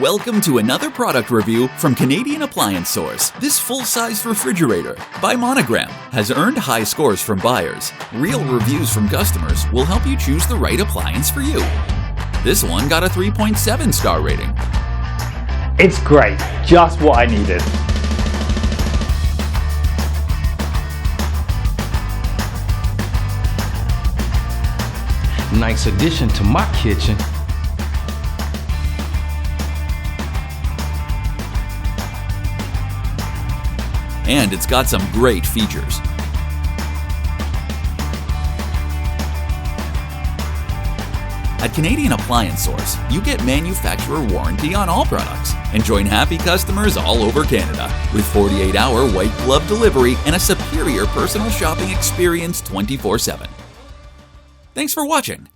Welcome to another product review from Canadian Appliance Source. This full-size refrigerator by Monogram has earned high scores from buyers. Real reviews from customers will help you choose the right appliance for you. This one got a 3.7 star rating. It's great, just what I needed. Nice addition to my kitchen. And it's got some great features. At Canadian Appliance Source, you get manufacturer warranty on all products and join happy customers all over Canada with 48-hour white glove delivery and a superior personal shopping experience 24/7. Thanks for watching.